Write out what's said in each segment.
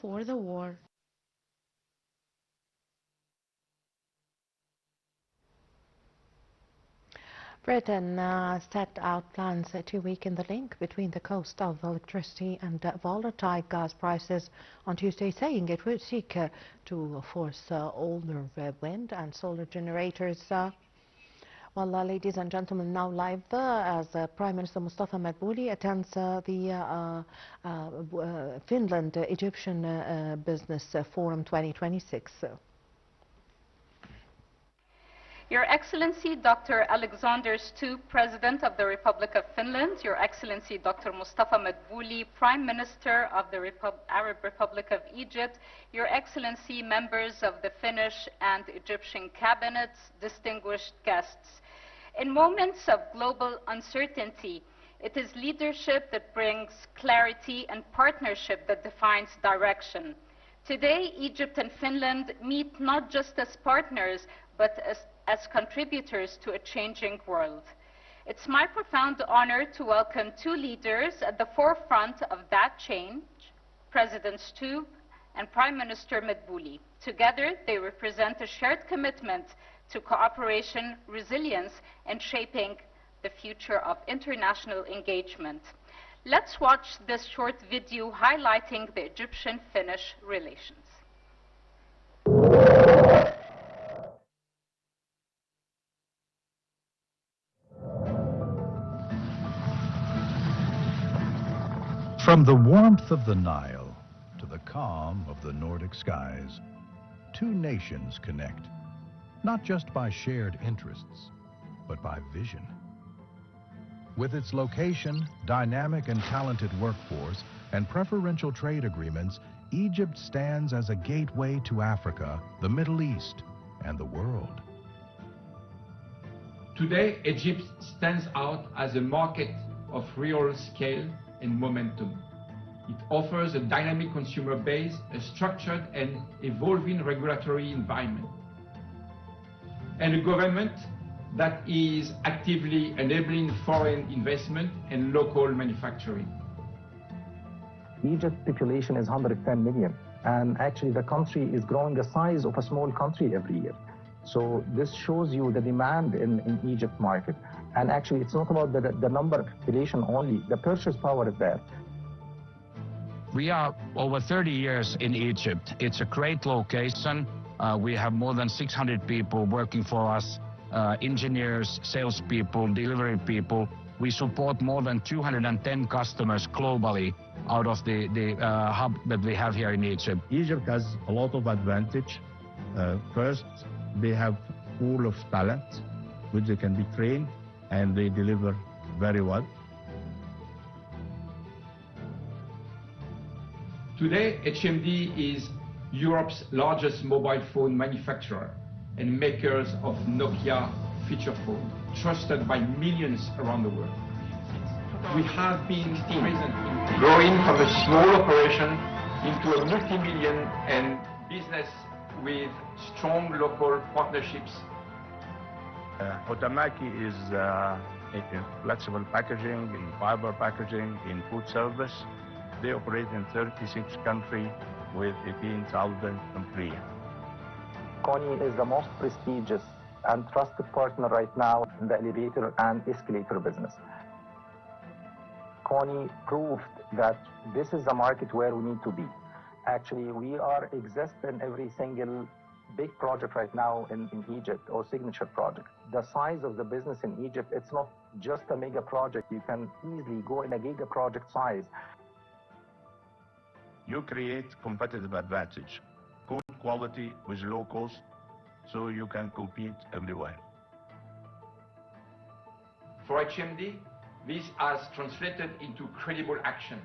before the war. Britain set out plans to weaken the link between the cost of electricity and volatile gas prices on Tuesday, saying it would seek to force older wind and solar generators. Well, ladies and gentlemen, now live as Prime Minister Mustafa Madbouli attends the Finland-Egyptian Business Forum 2026. Your Excellency Dr. Alexander Stubb, President of the Republic of Finland, Your Excellency Dr. Mustafa Madbouli, Prime Minister of the Arab Republic of Egypt, Your Excellency, members of the Finnish and Egyptian cabinets, distinguished guests. In moments of global uncertainty, it is leadership that brings clarity and partnership that defines direction. Today, Egypt and Finland meet not just as partners, but as contributors to a changing world. It's my profound honor to welcome two leaders at the forefront of that change, President Stubb and Prime Minister Madbouli. Together, they represent a shared commitment to cooperation, resilience, and shaping the future of international engagement. Let's watch this short video highlighting the Egyptian-Finnish relations. From the warmth of the Nile to the calm of the Nordic skies, two nations connect, not just by shared interests, but by vision. With its location, dynamic and talented workforce, and preferential trade agreements, Egypt stands as a gateway to Africa, the Middle East, and the world. Today, Egypt stands out as a market of real scale and momentum. It offers a dynamic consumer base, a structured and evolving regulatory environment, and a government that is actively enabling foreign investment and local manufacturing. Egypt's population is 110 million, and actually the country is growing the size of a small country every year. So this shows you the demand in Egypt market. And actually it's not about the number of population only, the purchase power is there. We are over 30 years in Egypt. It's a great location. We have more than 600 people working for us, engineers, salespeople, delivery people. We support more than 210 customers globally out of the hub that we have here in Egypt. Egypt has a lot of advantage. First, they have pool of talent, which they can be trained, and they deliver very well. Today, HMD is Europe's largest mobile phone manufacturer and makers of Nokia feature phone, trusted by millions around the world. We have been present in growing from a small operation into a multi-million and business with strong local partnerships. Otamaki is in flexible packaging, in fiber packaging, in food service. They operate in 36 countries with 18,000 employees. KONI is the most prestigious and trusted partner right now in the elevator and escalator business. KONI proved that this is the market where we need to be. Actually, we exist in every single big project right now in Egypt, or signature project. The size of the business in Egypt, it's not just a mega project. You can easily go in a giga project size. You create competitive advantage, good quality with low cost, so you can compete everywhere. For HMD, this has translated into credible action,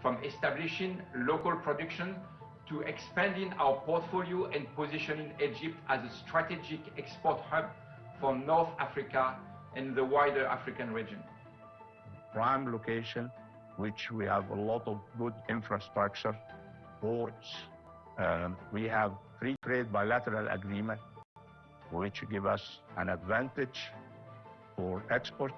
from establishing local production to expanding our portfolio and positioning Egypt as a strategic export hub for North Africa and the wider African region. Prime location, which we have a lot of good infrastructure, ports. We have free trade bilateral agreement, which give us an advantage for export.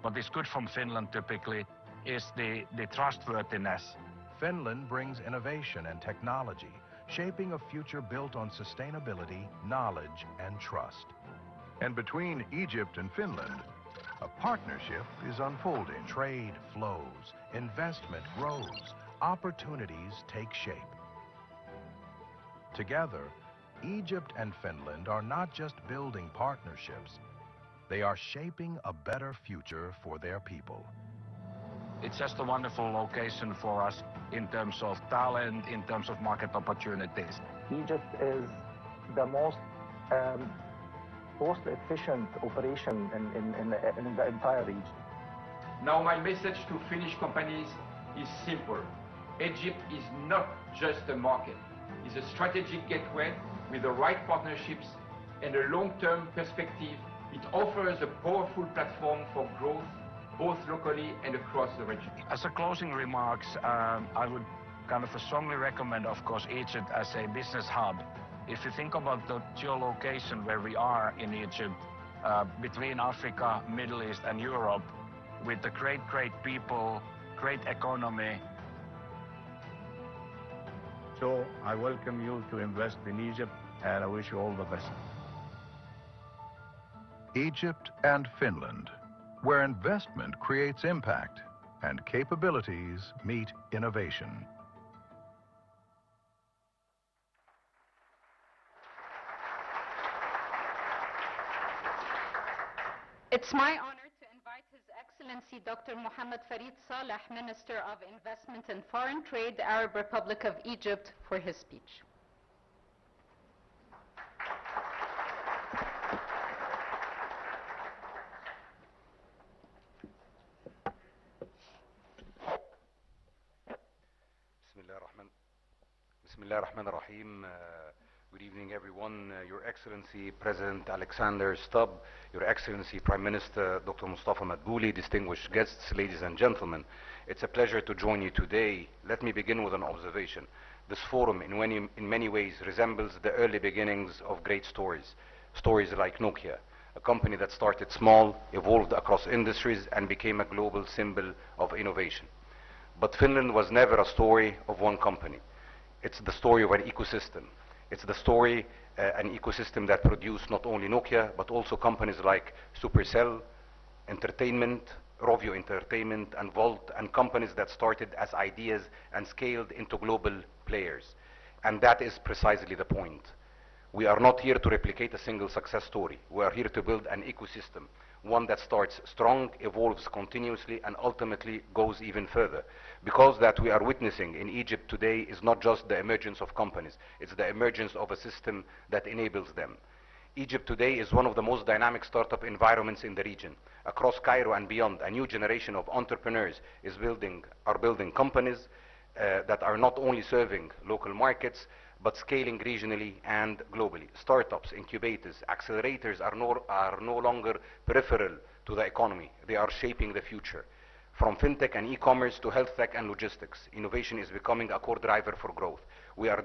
What is good from Finland typically is the trustworthiness Finland brings innovation and technology, shaping a future built on sustainability, knowledge, and trust. And between Egypt and Finland, a partnership is unfolding. Trade flows, investment grows, opportunities take shape. Together, Egypt and Finland are not just building partnerships, they are shaping a better future for their people. It's just a wonderful location for us in terms of talent, in terms of market opportunities. Egypt is the most efficient operation in the entire region. Now my message to Finnish companies is simple. Egypt is not just a market. It's a strategic gateway with the right partnerships and a long-term perspective. It offers a powerful platform for growth, both locally and across the region. As a closing remarks, I would kind of strongly recommend, of course, Egypt as a business hub. If you think about the geolocation where we are in Egypt, between Africa, Middle East and Europe, with the great people, great economy. So I welcome you to invest in Egypt, and I wish you all the best. Egypt and Finland, where investment creates impact and capabilities meet innovation. It's my honor to invite His Excellency Dr. Mohammed Farid Saleh, Minister of Investment and Foreign Trade, the Arab Republic of Egypt, for his speech. Bismillah ar-Rahman ar-Rahim. Good evening, everyone. Your Excellency President Alexander Stubb, Your Excellency Prime Minister Dr. Mustafa Madbouli, distinguished guests, ladies and gentlemen. It's a pleasure to join you today. Let me begin with an observation. This forum in many ways resembles the early beginnings of great stories. Stories like Nokia, a company that started small, evolved across industries, and became a global symbol of innovation. But Finland was never a story of one company. It's the story of an ecosystem. It's the story, an ecosystem that produced not only Nokia, but also companies like Supercell, Entertainment, Rovio Entertainment, and Volt, and companies that started as ideas and scaled into global players. And that is precisely the point. We are not here to replicate a single success story. We are here to build an ecosystem, one that starts strong, evolves continuously, and ultimately goes even further. Because that we are witnessing in Egypt today is not just the emergence of companies, it's the emergence of a system that enables them. Egypt today is one of the most dynamic startup environments in the region. Across Cairo and beyond, a new generation of entrepreneurs are building companies that are not only serving local markets, but scaling regionally and globally. Startups, incubators, accelerators are no longer peripheral to the economy. They are shaping the future. From fintech and e-commerce to health tech and logistics, innovation is becoming a core driver for growth. We are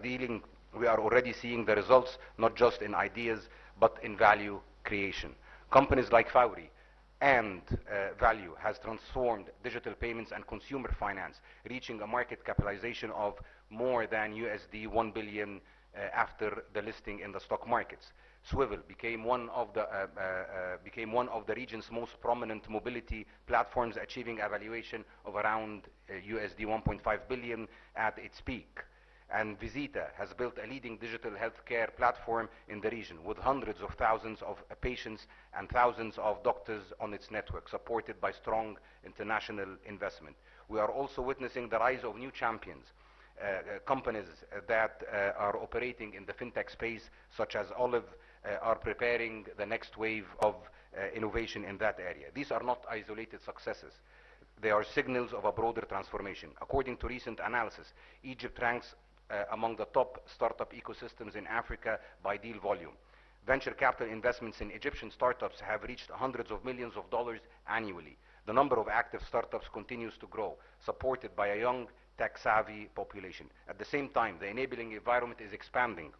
already seeing the results, not just in ideas, but in value creation. Companies like Fawry and Value has transformed digital payments and consumer finance, reaching a market capitalization of more than USD 1 billion after the listing in the stock markets. Swivel became one of the region's most prominent mobility platforms, achieving a valuation of around USD 1.5 billion at its peak. And Visita has built a leading digital healthcare platform in the region with hundreds of thousands of patients and thousands of doctors on its network, supported by strong international investment. We are also witnessing the rise of new champions, companies that are operating in the fintech space, such as Olive, are preparing the next wave of innovation in that area. These are not isolated successes. They are signals of a broader transformation. According to recent analysis, Egypt ranks among the top startup ecosystems in Africa by deal volume. Venture capital investments in Egyptian startups have reached hundreds of millions of dollars annually. The number of active startups continues to grow, supported by a young, tech-savvy population. At the same time, the enabling environment is expanding.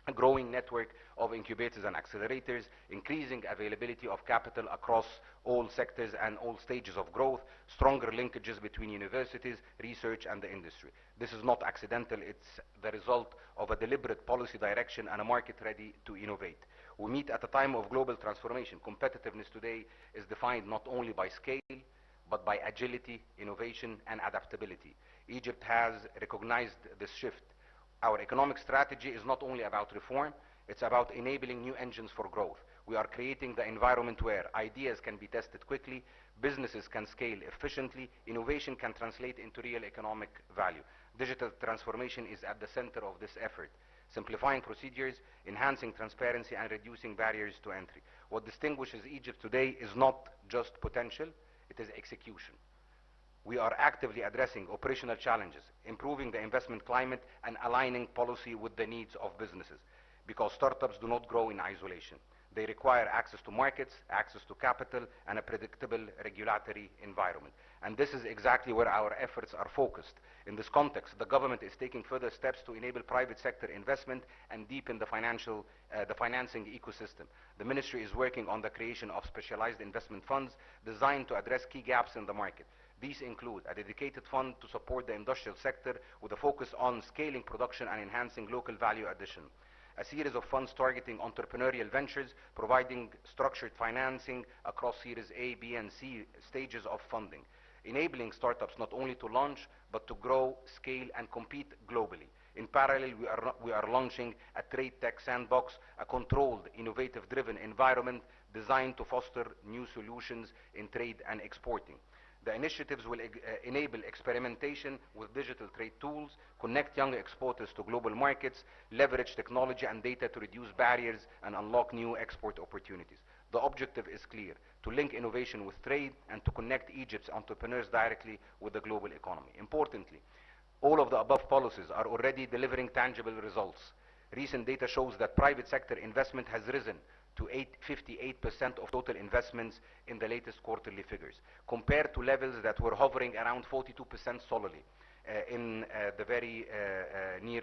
a growing network of incubators and accelerators, increasing availability of capital across all sectors and all stages of growth, stronger linkages between universities, research, and the industry. This is not accidental, it's the result of a deliberate policy direction and a market ready to innovate. We meet at a time of global transformation. Competitiveness today is defined not only by scale, but by agility, innovation, and adaptability. Egypt has recognized this shift. Our economic strategy is not only about reform, it's about enabling new engines for growth. We are creating the environment where ideas can be tested quickly, businesses can scale efficiently, innovation can translate into real economic value. Digital transformation is at the center of this effort, simplifying procedures, enhancing transparency, and reducing barriers to entry. What distinguishes Egypt today is not just potential, it is execution. We are actively addressing operational challenges, improving the investment climate, and aligning policy with the needs of businesses. Because startups do not grow in isolation. They require access to markets, access to capital, and a predictable regulatory environment. And this is exactly where our efforts are focused. In this context, the government is taking further steps to enable private sector investment and deepen the financing ecosystem. The ministry is working on the creation of specialized investment funds designed to address key gaps in the market. These include a dedicated fund to support the industrial sector with a focus on scaling production and enhancing local value addition. A series of funds targeting entrepreneurial ventures, providing structured financing across Series A, B, and C stages of funding, enabling startups not only to launch, but to grow, scale, and compete globally. In parallel, we are launching a trade tech sandbox, a controlled, innovative-driven environment designed to foster new solutions in trade and exporting. The initiatives will enable experimentation with digital trade tools, connect young exporters to global markets, leverage technology and data to reduce barriers and unlock new export opportunities. The objective is clear: to link innovation with trade and to connect Egypt's entrepreneurs directly with the global economy. Importantly, all of the above policies are already delivering tangible results. Recent data shows that private sector investment has risen to 58% of total investments in the latest quarterly figures, compared to levels that were hovering around 42% solely in the very near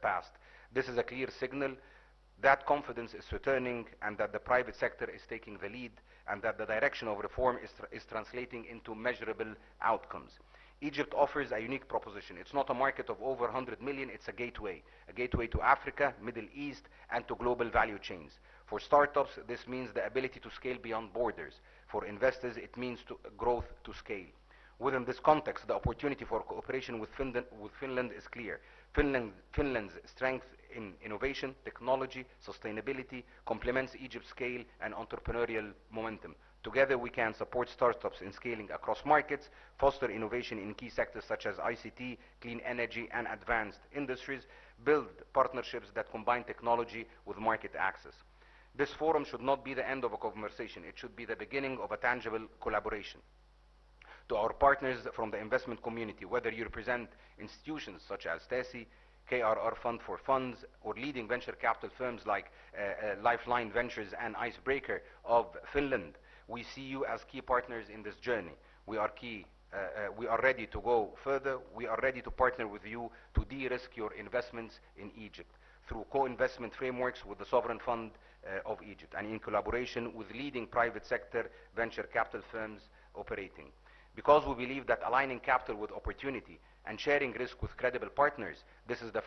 past. This is a clear signal that confidence is returning and that the private sector is taking the lead and that the direction of reform is translating into measurable outcomes. Egypt offers a unique proposition. It's not a market of over 100 million, it's a gateway to Africa, Middle East, and to global value chains. For startups, this means the ability to scale beyond borders. For investors, it means growth to scale. Within this context, the opportunity for cooperation with Finland is clear. Finland's strength in innovation, technology, sustainability complements Egypt's scale and entrepreneurial momentum. Together, we can support startups in scaling across markets, foster innovation in key sectors such as ICT, clean energy, and advanced industries, build partnerships that combine technology with market access. This forum should not be the end of a conversation. It should be the beginning of a tangible collaboration. To our partners from the investment community, whether you represent institutions such as TESI, KRR Fund for Funds, or leading venture capital firms like Lifeline Ventures and Icebreaker of Finland, we see you as key partners in this journey. We are ready to go further. We are ready to partner with you to de-risk your investments in Egypt through co-investment frameworks with the Sovereign Fund of Egypt and in collaboration with leading private sector venture capital firms operating. Because we believe that aligning capital with opportunity and sharing risk with credible partners, this is the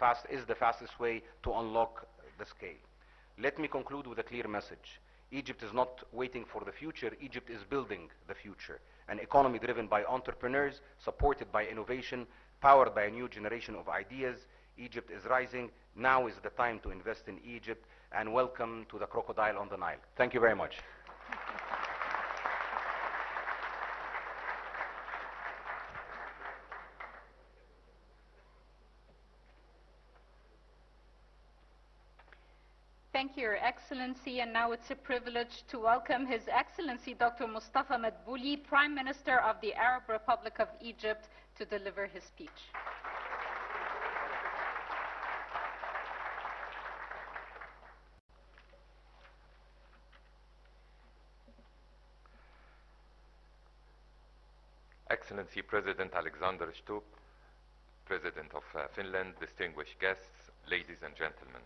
fastest way to unlock the scale. Let me conclude with a clear message. Egypt is not waiting for the future, Egypt is building the future. An economy driven by entrepreneurs, supported by innovation, powered by a new generation of ideas. Egypt is rising. Now is the time to invest in Egypt, and welcome to the crocodile on the Nile. Thank you very much. Thank you, Your Excellency, and now it's a privilege to welcome His Excellency Dr. Mustafa Madbouli, Prime Minister of the Arab Republic of Egypt, to deliver his speech. Excellency President Alexander Stubb, President of Finland, distinguished guests, ladies and gentlemen.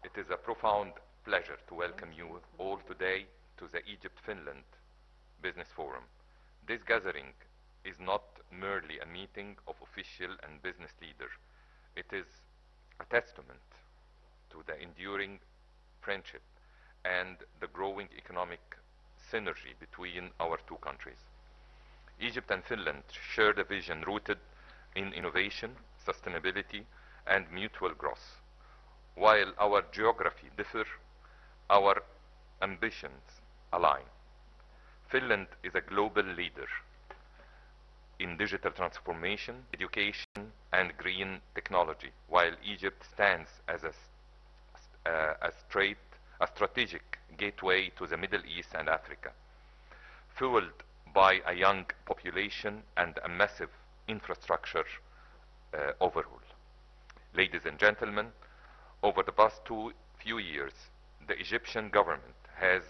It is a profound pleasure to welcome you all today to the Egypt-Finland Business Forum. This gathering is not merely a meeting of official and business leaders. It is a testament to the enduring friendship and the growing economic synergy between our two countries. Egypt and Finland share a vision rooted in innovation, sustainability, and mutual growth. While our geography differs, our ambitions align. Finland is a global leader in digital transformation, education, and green technology, while Egypt stands as a strategic gateway to the Middle East and Africa, fueled by a young population and a massive infrastructure overhaul. Ladies and gentlemen, over the past few years, the Egyptian government has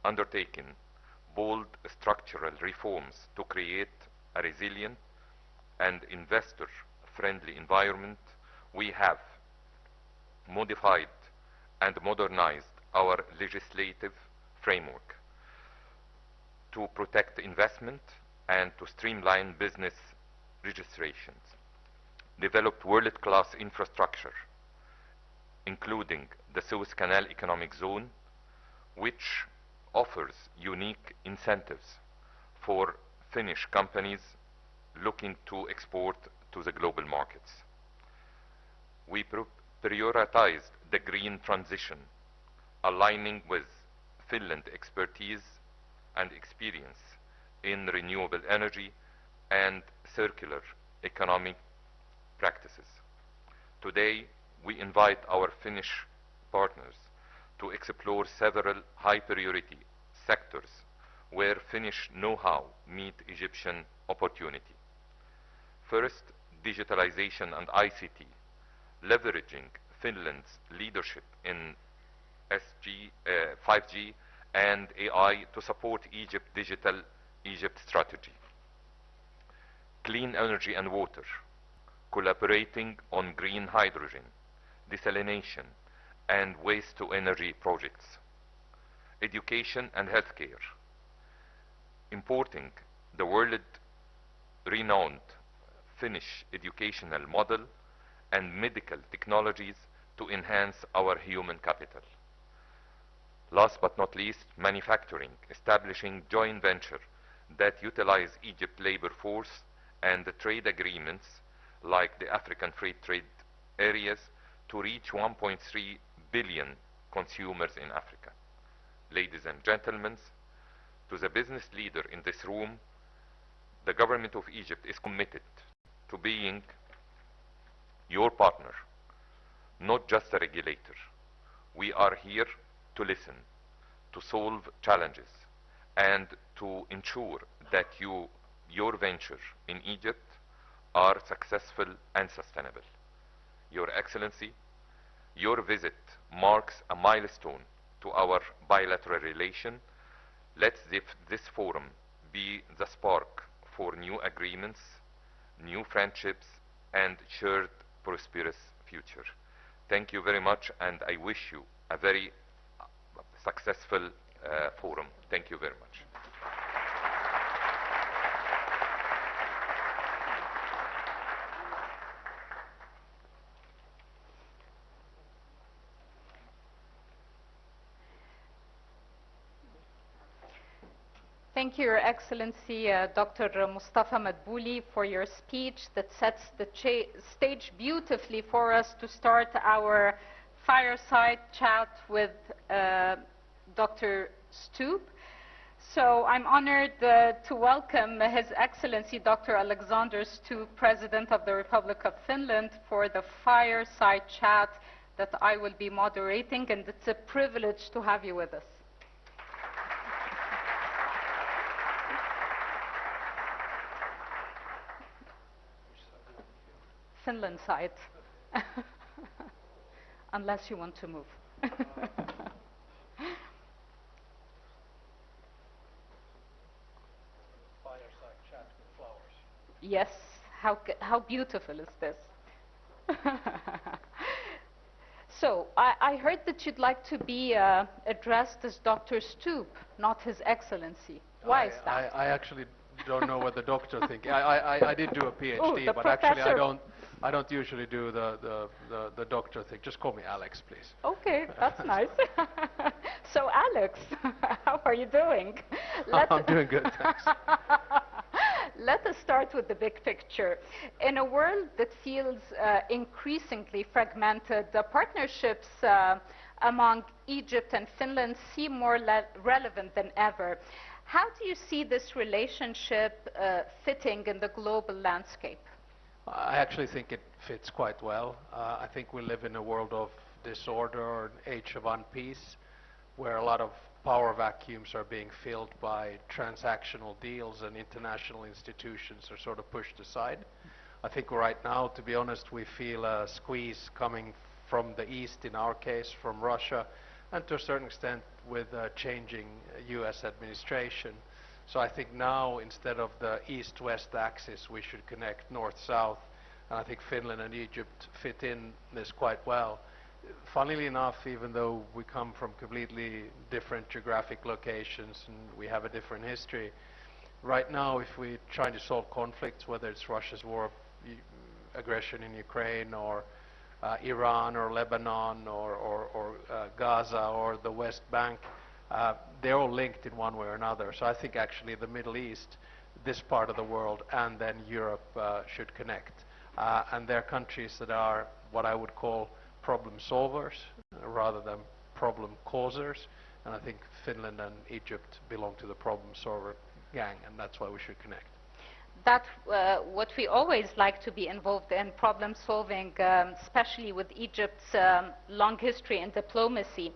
undertaken bold structural reforms to create a resilient and investor-friendly environment. We have modified and modernized our legislative framework to protect investment and to streamline business registrations, developed world-class infrastructure, including the Suez Canal Economic Zone, which offers unique incentives for Finnish companies looking to export to the global markets. We prioritized the green transition, aligning with Finland's expertise and experience in renewable energy and circular economic practices. Today, we invite our Finnish partners to explore several high-priority sectors where Finnish know-how meet Egyptian opportunity. First, digitalization and ICT, leveraging Finland's leadership in 5G and AI to support digital Egypt strategy. Clean energy and water, collaborating on green hydrogen, desalination, and waste-to-energy projects. Education and healthcare, importing the world-renowned Finnish educational model and medical technologies to enhance our human capital. Last but not least, manufacturing, establishing joint venture that utilize Egypt labor force and the trade agreements like the African Free Trade Areas to reach 1.3 billion consumers in Africa. Ladies and gentlemen, to the business leader in this room, the government of Egypt is committed to being your partner, not just a regulator. We are here to listen, to solve challenges, and to ensure that your venture in Egypt are successful and sustainable. Your Excellency, your visit marks a milestone to our bilateral relation. Let this forum be the spark for new agreements, new friendships, and shared prosperous future. Thank you very much, and I wish you a very successful forum. Thank you very much. Thank you, Your Excellency, Dr. Mustafa Madbouli, for your speech that sets the stage beautifully for us to start our fireside chat with Dr. Stoop. So I'm honored to welcome His Excellency Dr. Alexander Stoop, President of the Republic of Finland, for the fireside chat that I will be moderating, and it's a privilege to have you with us. Finland side, unless you want to move. Fireside chat with flowers. Yes, how beautiful is this? So I heard that you'd like to be addressed as Dr. Stoop, not His Excellency. Why is that? I actually don't know what the doctor thinks. I did do a PhD, the but actually professor. I don't usually do the doctor thing. Just call me Alex, please. Okay, that's nice. So Alex, how are you doing? I'm doing good, thanks. Let us start with the big picture. In a world that feels increasingly fragmented, the partnerships among Egypt and Finland seem more relevant than ever. How do you see this relationship fitting in the global landscape? I actually think it fits quite well. I think we live in a world of disorder or an age of unpeace, where a lot of power vacuums are being filled by transactional deals and international institutions are sort of pushed aside. I think right now, to be honest, we feel a squeeze coming from the East, in our case, from Russia, and to a certain extent with a changing US administration. So I think now, instead of the East-West axis, we should connect North-South, and I think Finland and Egypt fit in this quite well. Funnily enough, even though we come from completely different geographic locations and we have a different history, right now if we're trying to solve conflicts, whether it's Russia's war of aggression in Ukraine or Iran or Lebanon or Gaza or the West Bank, they're all linked in one way or another. So I think actually the Middle East, this part of the world, and then Europe should connect. And there are countries that are what I would call problem solvers rather than problem causers, and I think Finland and Egypt belong to the problem solver gang, and that's why we should connect. That's what we always like to be involved in, problem solving, especially with Egypt's long history in diplomacy.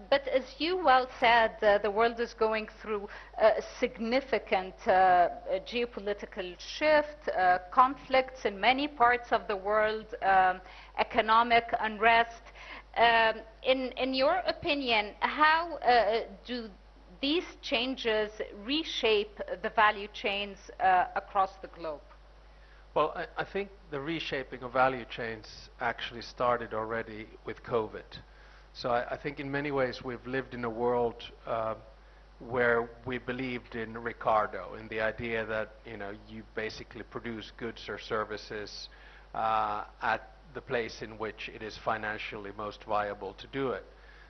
But as you well said, the world is going through a significant geopolitical shift, conflicts in many parts of the world, economic unrest. In your opinion, how do these changes reshape the value chains across the globe? Well, I think the reshaping of value chains actually started already with COVID. So I think in many ways we've lived in a world where we believed in Ricardo, in the idea that you basically produce goods or services at the place in which it is financially most viable to do it.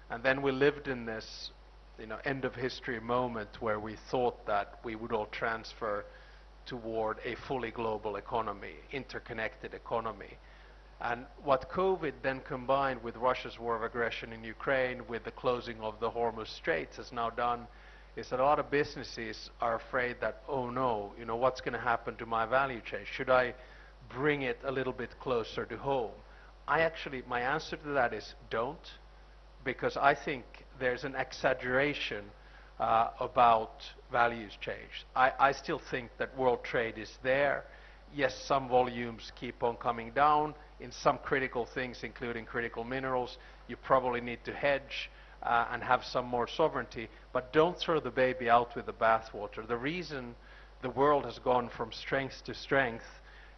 And then we lived in this end of history moment where we thought that we would all transfer toward a fully global economy, interconnected economy. And what COVID then combined with Russia's war of aggression in Ukraine, with the closing of the Hormuz Straits, has now done is that a lot of businesses are afraid that, oh no, what's going to happen to my value chain? Should I bring it a little bit closer to home? My answer to that is don't, because I think there's an exaggeration about values change. I still think that world trade is there. Yes, some volumes keep on coming down. In some critical things, including critical minerals, you probably need to hedge and have some more sovereignty, but don't throw the baby out with the bathwater. The reason the world has gone from strength to strength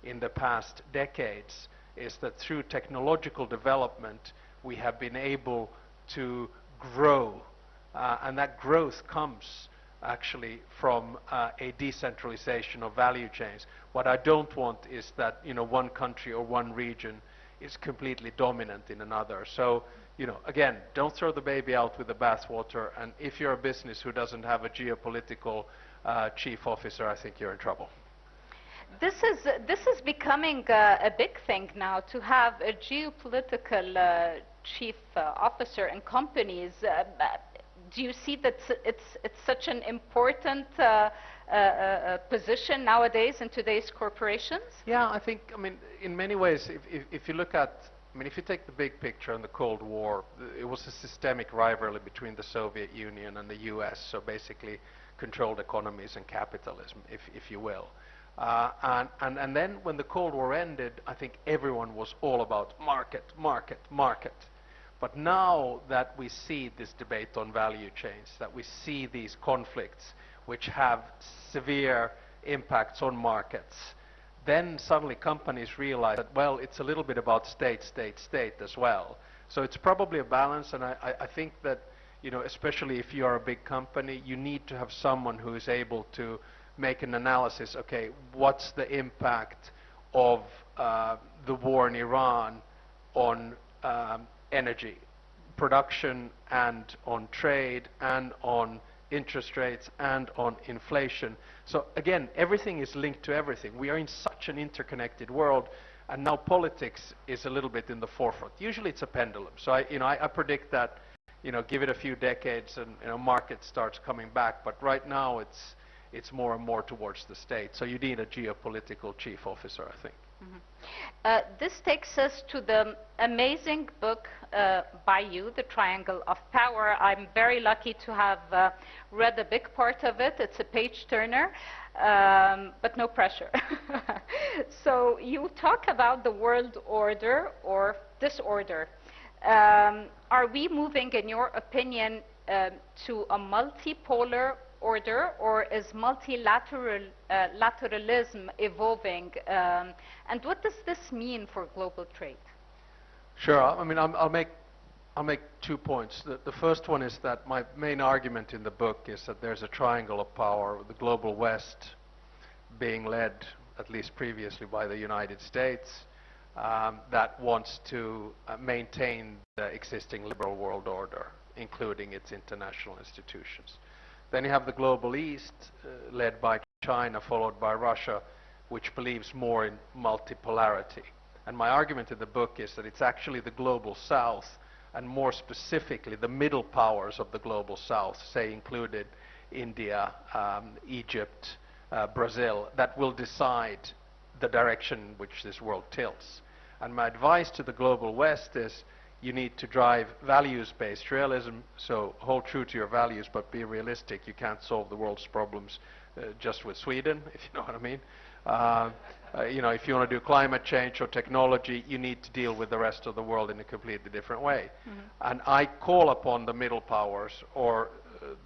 in the past decades is that through technological development, we have been able to grow, and that growth comes actually from a decentralization of value chains. What I don't want is that one country or one region is completely dominant in another. So again, don't throw the baby out with the bathwater, and if you're a business who doesn't have a geopolitical chief officer, I think you're in trouble. This is becoming a big thing now, to have a geopolitical chief officer in companies. Do you see that it's such an important position nowadays in today's corporations? Yeah, I think, in many ways, if you look at, if you take the big picture in the Cold War, it was a systemic rivalry between the Soviet Union and the US, so basically controlled economies and capitalism, if you will. And then when the Cold War ended, I think everyone was all about market, market, market. But now that we see this debate on value chains, that we see these conflicts which have severe impacts on markets, then suddenly companies realize that, well, it's a little bit about state, state, state as well. So it's probably a balance, and I think that, especially if you are a big company, you need to have someone who is able to make an analysis. Okay, what's the impact of the war in Iran on energy production and on trade and on interest rates and on inflation? So again, everything is linked to everything. We are in such an interconnected world, and now politics is a little bit in the forefront. Usually it's a pendulum. So I predict that, give it a few decades and market starts coming back. But right now it's more and more towards the state. So you need a geopolitical chief officer, I think. This takes us to the amazing book by you, The Triangle of Power. I'm very lucky to have read a big part of it. It's a page turner, but no pressure. So you talk about the world order or disorder. Are we moving, in your opinion, to a multipolar order, or is multilateralism evolving? And what does this mean for global trade? Sure. I mean, I'll make 2 points. The first one is that my main argument in the book is that there's a triangle of power, the global West being led, at least previously, by the United States, that wants to maintain the existing liberal world order, including its international institutions. Then you have the global East, led by China, followed by Russia, which believes more in multipolarity. And my argument in the book is that it's actually the global South, and more specifically the middle powers of the global South, say included India, Egypt, Brazil, that will decide the direction in which this world tilts. And my advice to the global West is you need to drive values-based realism, so hold true to your values, but be realistic. You can't solve the world's problems just with Sweden, if you know what I mean. If you want to do climate change or technology, you need to deal with the rest of the world in a completely different way. And I call upon the middle powers, or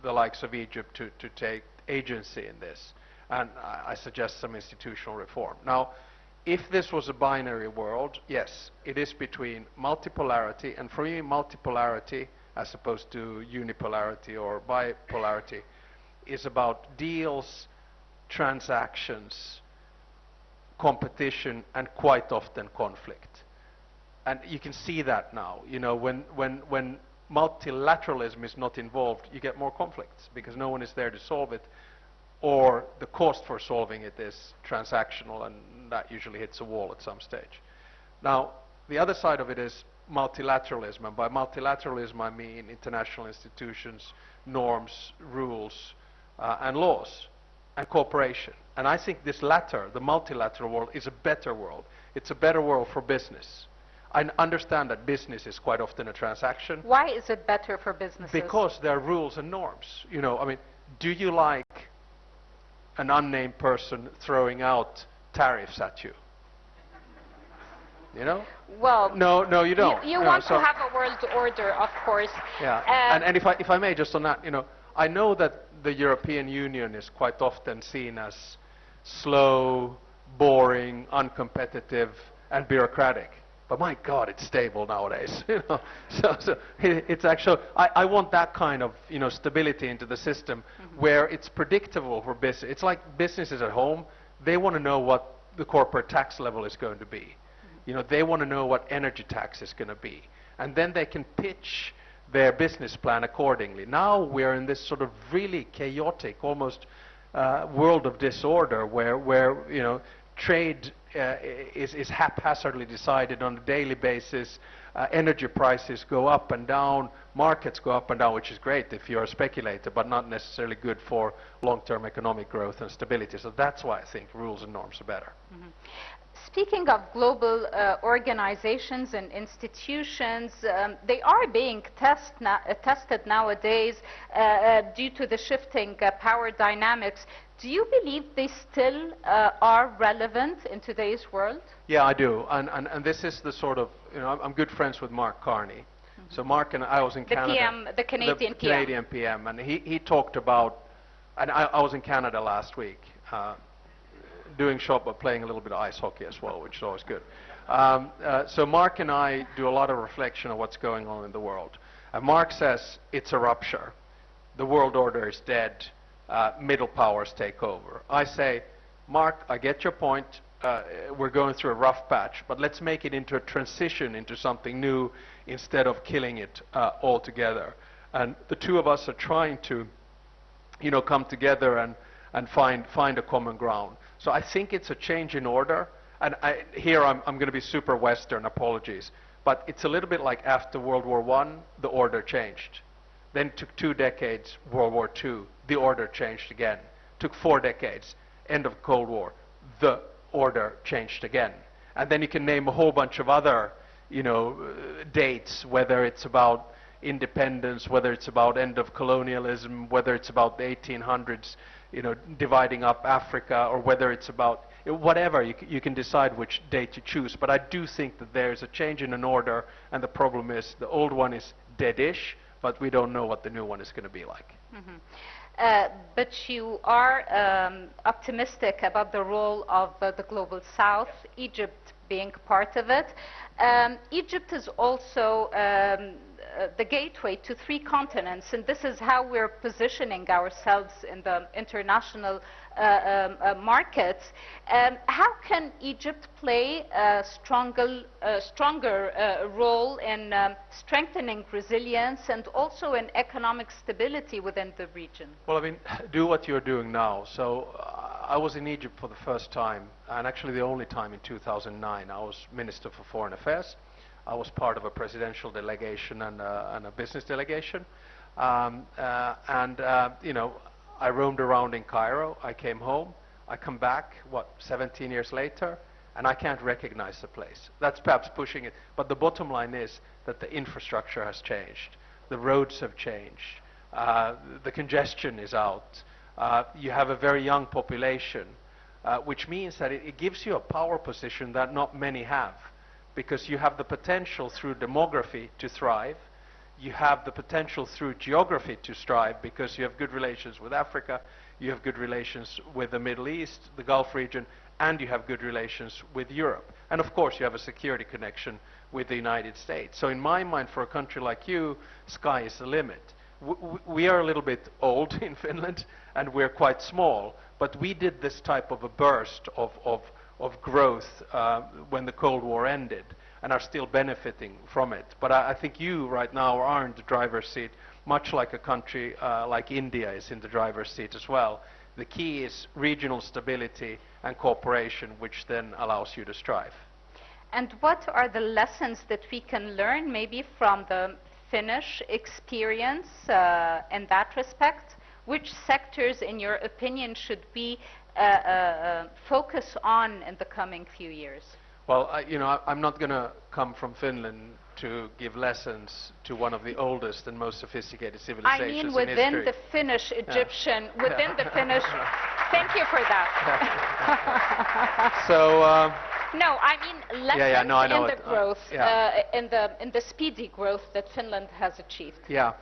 the likes of Egypt, to take agency in this. And I suggest some institutional reform. Now, if this was a binary world, yes, it is between multipolarity, and for me, multipolarity, as opposed to unipolarity or bipolarity, is about deals, transactions, competition, and quite often conflict. And you can see that now. When multilateralism is not involved, you get more conflicts because no one is there to solve it, or the cost for solving it is transactional, and that usually hits a wall at some stage. Now, the other side of it is multilateralism, and by multilateralism I mean international institutions, norms, rules, and laws, and cooperation. And I think this latter, the multilateral world, is a better world. It's a better world for business. I understand that business is quite often a transaction. Why is it better for businesses? Because there are rules and norms. Do you like an unnamed person throwing out tariffs at you? Well, no, you don't. You want to have a world order, of course. Yeah, and if I may, just on that, I know that the European Union is quite often seen as slow, boring, uncompetitive, and bureaucratic. But my God, it's stable nowadays. So it's actually, I want that kind of stability into the system, where it's predictable for business. It's like businesses at home. They want to know what the corporate tax level is going to be. They want to know what energy tax is going to be, and then they can pitch their business plan accordingly. Now we're in this sort of really chaotic, almost world of disorder, where trade is haphazardly decided on a daily basis. Energy prices go up and down, markets go up and down, which is great if you're a speculator, but not necessarily good for long-term economic growth and stability. So that's why I think rules and norms are better. Speaking of global organizations and institutions, they are being tested nowadays due to the shifting power dynamics. Do you believe they still are relevant in today's world? Yeah, I do. And this is the sort of, I'm good friends with Mark Carney. So Mark and I was in Canada. The Canadian PM. Canadian PM. And he talked about, and I was in Canada last week, doing shop, but playing a little bit of ice hockey as well, which is always good. So Mark and I do a lot of reflection on what's going on in the world. And Mark says it's a rupture. The world order is dead. Middle powers take over. I say, Mark, I get your point. We're going through a rough patch, but let's make it into a transition into something new instead of killing it altogether. And the two of us are trying to, come together and find a common ground. So I think it's a change in order. And here I'm going to be super Western, apologies. But it's a little bit like after World War I, the order changed. Then it took 2 decades, World War II, the order changed again. Took 4 decades, end of Cold War, the order changed again. And then you can name a whole bunch of other, dates, whether it's about independence, whether it's about end of colonialism, whether it's about the 1800s, dividing up Africa, or whether it's about whatever. You can decide which date you choose. But I do think that there's a change in an order, and the problem is the old one is deadish, but we don't know what the new one is going to be like. Mm-hmm. But you are optimistic about the role of the Global South, Egypt being part of it. Egypt is also the gateway to 3 continents, and this is how we're positioning ourselves in the international markets. How can Egypt play a stronger role in strengthening resilience and also in economic stability within the region? Well, do what you're doing now. So I was in Egypt for the first time, and actually the only time, in 2009. I was Minister for Foreign Affairs. I was part of a presidential delegation and a business delegation. I roamed around in Cairo. I came home. I come back, 17 years later, and I can't recognize the place. That's perhaps pushing it. But the bottom line is that the infrastructure has changed. The roads have changed. The congestion is out. You have a very young population, which means that it gives you a power position that not many have, because you have the potential through demography to thrive. You have the potential through geography to strive, because you have good relations with Africa, you have good relations with the Middle East, the Gulf region, and you have good relations with Europe. And of course you have a security connection with the United States. So in my mind, for a country like you, sky is the limit. We are a little bit old in Finland, and we're quite small, but we did this type of a burst of growth when the Cold War ended, and are still benefiting from it. But I think you right now are in the driver's seat, much like a country like India is in the driver's seat as well. The key is regional stability and cooperation, which then allows you to strive. And what are the lessons that we can learn maybe from the Finnish experience in that respect? Which sectors, in your opinion, should we focus on in the coming few years? Well, I'm not going to come from Finland to give lessons to one of the oldest and most sophisticated civilizations in history. Within the Finnish Egyptian, within the Finnish. Thank you for that. So. No, I mean lessons in the growth, in the speedy growth that Finland has achieved. Yeah,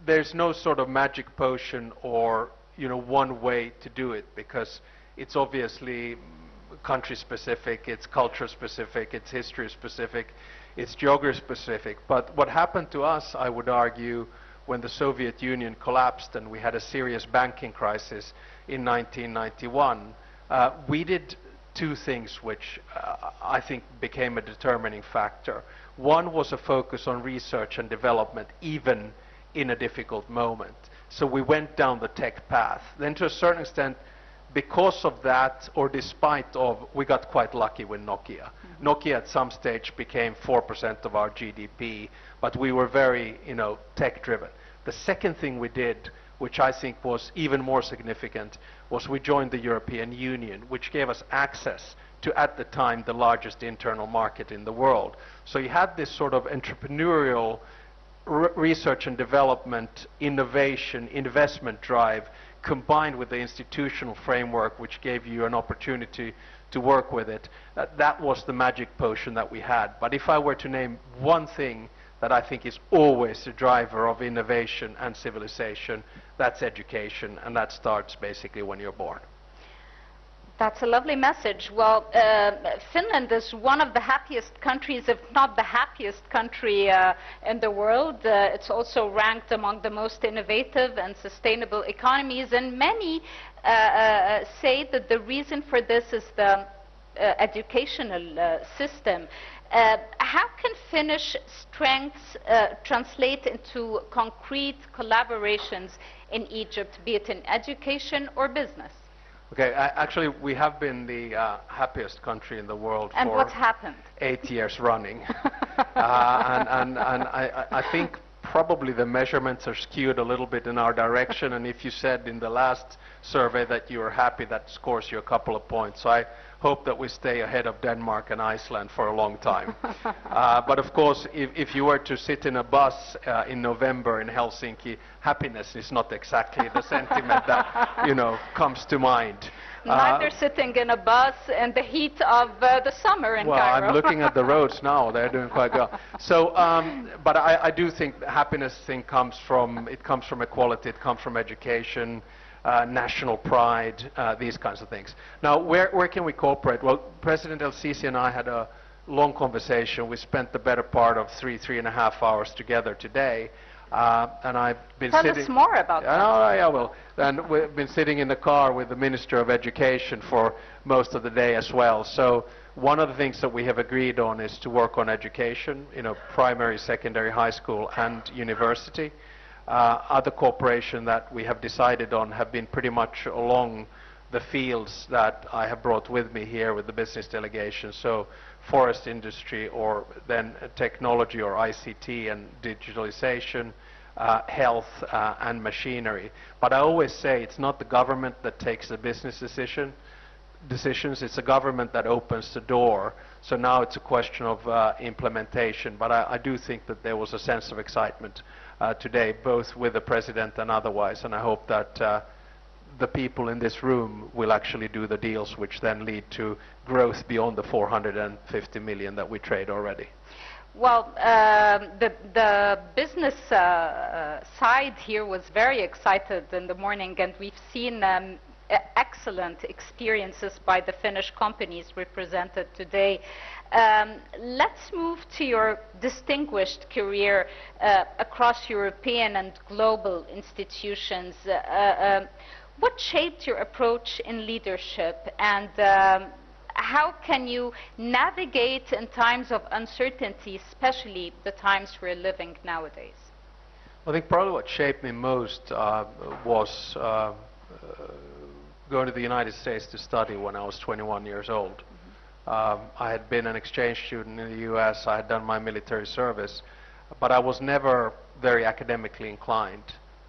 there's no sort of magic potion or one way to do it, because it's obviously country specific, it's culture specific, it's history specific, it's geography specific. But what happened to us, I would argue, when the Soviet Union collapsed and we had a serious banking crisis in 1991, we did 2 things which I think became a determining factor. One was a focus on research and development, even in a difficult moment. So we went down the tech path. Then to a certain extent, because of that, or despite of, we got quite lucky with Nokia. Nokia at some stage became 4% of our GDP, but we were very, tech driven. The second thing we did, which I think was even more significant, was we joined the European Union, which gave us access to, at the time, the largest internal market in the world. So you had this sort of entrepreneurial research and development, innovation, investment drive, combined with the institutional framework, which gave you an opportunity to work with it. That was the magic potion that we had. But if I were to name one thing that I think is always the driver of innovation and civilization, that's education, and that starts basically when you're born. That's a lovely message. Well, Finland is one of the happiest countries, if not the happiest country in the world. It's also ranked among the most innovative and sustainable economies, and many say that the reason for this is the educational system. How can Finnish strengths translate into concrete collaborations in Egypt, be it in education or business? Okay, actually, we have been the happiest country in the world and for what's happened? 8 years running. And I think probably the measurements are skewed a little bit in our direction, and if you said in the last survey that you were happy, that scores you a couple of points. So I hope that we stay ahead of Denmark and Iceland for a long time. But of course, if you were to sit in a bus in November in Helsinki, happiness is not exactly the sentiment that, you know, comes to mind. Neither sitting in a bus in the heat of the summer in well, Cairo. I'm looking at the roads now. They're doing quite well. So, but I do think the happiness thing comes from equality, it comes from education, national pride, these kinds of things. Now, where can we cooperate? Well, President El-Sisi and I had a long conversation. We spent the better part of 3.5 hours together today. And I've been Tell sitting... us more about that. Oh, yeah, well, and we've been sitting in the car with the Minister of Education for most of the day as well. So one of the things that we have agreed on is to work on education, you know, primary, secondary, high school, and university. Other cooperation that we have decided on have been pretty much along the fields that I have brought with me here with the business delegation. So forest industry, or then technology or ICT and digitalization, health and machinery. But I always say it's not the government that takes the business decisions, it's the government that opens the door. So now it's a question of implementation. But I do think that there was a sense of excitement today, both with the President and otherwise, and I hope that the people in this room will actually do the deals which then lead to growth beyond the 450 million that we trade already. Well, the business side here was very excited in the morning, and we've seen excellent experiences by the Finnish companies represented today. Let's move to your distinguished career across European and global institutions. What shaped your approach in leadership, and how can you navigate in times of uncertainty, especially the times we're living nowadays? I think probably what shaped me most was going to the United States to study when I was 21 years old. I had been an exchange student in the US, I had done my military service, but I was never very academically inclined.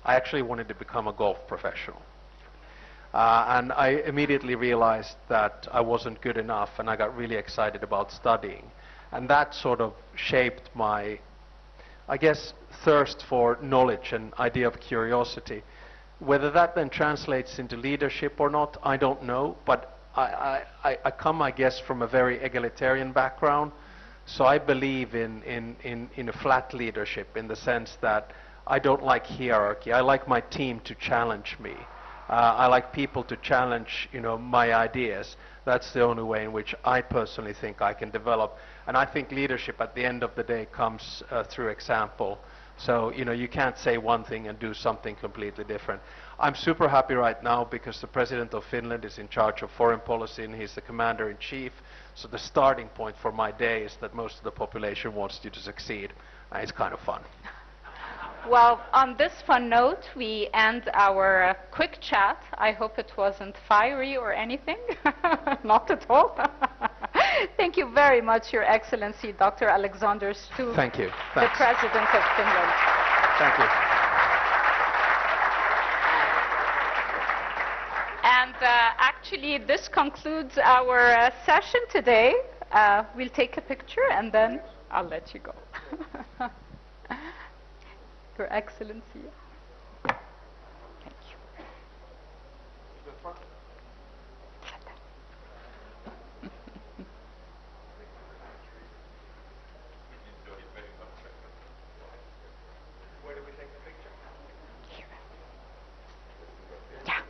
I actually wanted to become a golf professional. And I immediately realized that I wasn't good enough, and I got really excited about studying. And that sort of shaped my, I guess, thirst for knowledge and idea of curiosity. Whether that then translates into leadership or not, I don't know, but I come, I guess, from a very egalitarian background. So I believe in a flat leadership, in the sense that I don't like hierarchy. I like my team to challenge me. I like people to challenge, you know, my ideas. That's the only way in which I personally think I can develop. And I think leadership at the end of the day comes through example. So, you know, you can't say one thing and do something completely different. I'm super happy right now because the President of Finland is in charge of foreign policy and he's the Commander-in-Chief. So the starting point for my day is that most of the population wants you to succeed. It's kind of fun. Well, on this fun note, we end our quick chat. I hope it wasn't fiery or anything. Not at all. Thank you very much, Your Excellency, Dr. Alexander Stubb. Thank you. The President of Finland. Thank you. And actually, this concludes our session today. We'll take a picture and then I'll let you go. Your Excellency. Thank you. Where do we take the picture? Here. Yeah.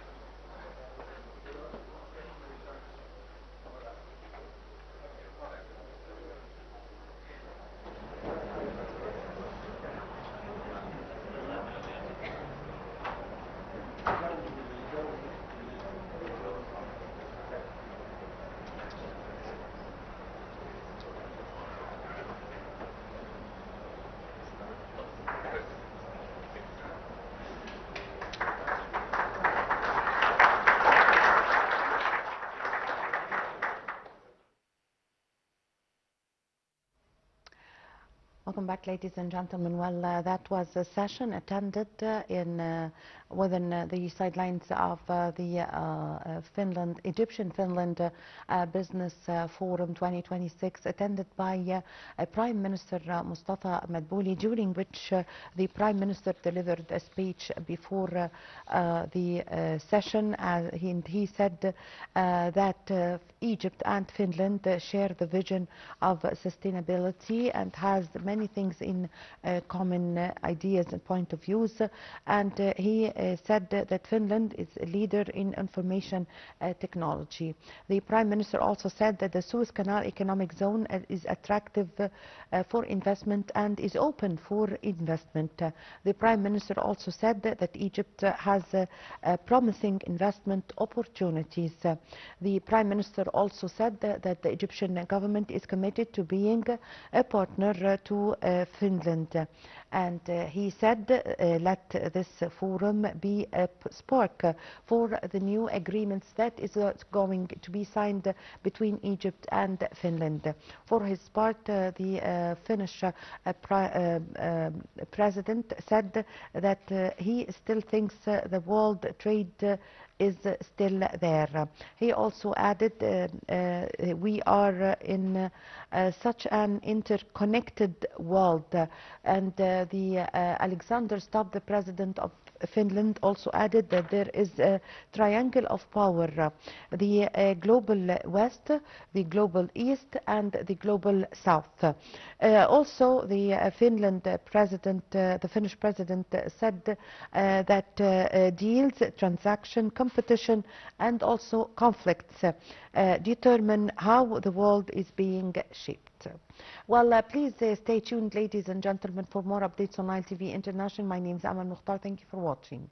Welcome back, ladies and gentlemen. Well, that was a session attended within the sidelines of the Egyptian-Finland Business Forum 2026, attended by Prime Minister Mustafa Madbouli, during which the Prime Minister delivered a speech before the session. He said that Egypt and Finland share the vision of sustainability and has many things in common ideas and point of views, and he said that Finland is a leader in information technology. The Prime Minister also said that the Suez Canal Economic Zone is attractive for investment and is open for investment. The Prime Minister also said that Egypt has promising investment opportunities. The Prime Minister also said that the Egyptian government is committed to being a partner to Finland, and he said let this forum be a spark for the new agreements that is going to be signed between Egypt and Finland. For his part, the Finnish president said that he still thinks the world trade is still there. He also added we are in such an interconnected world, and the Alexander Stubb, the president of Finland, also added that there is a triangle of power, the global West, the global East, and the global South. Also, the Finnish president said that deals, transaction, competition, and also conflicts determine how the world is being shaped. Well, please stay tuned, ladies and gentlemen, for more updates on Nile TV International. My name is Amal Mukhtar. Thank you for watching.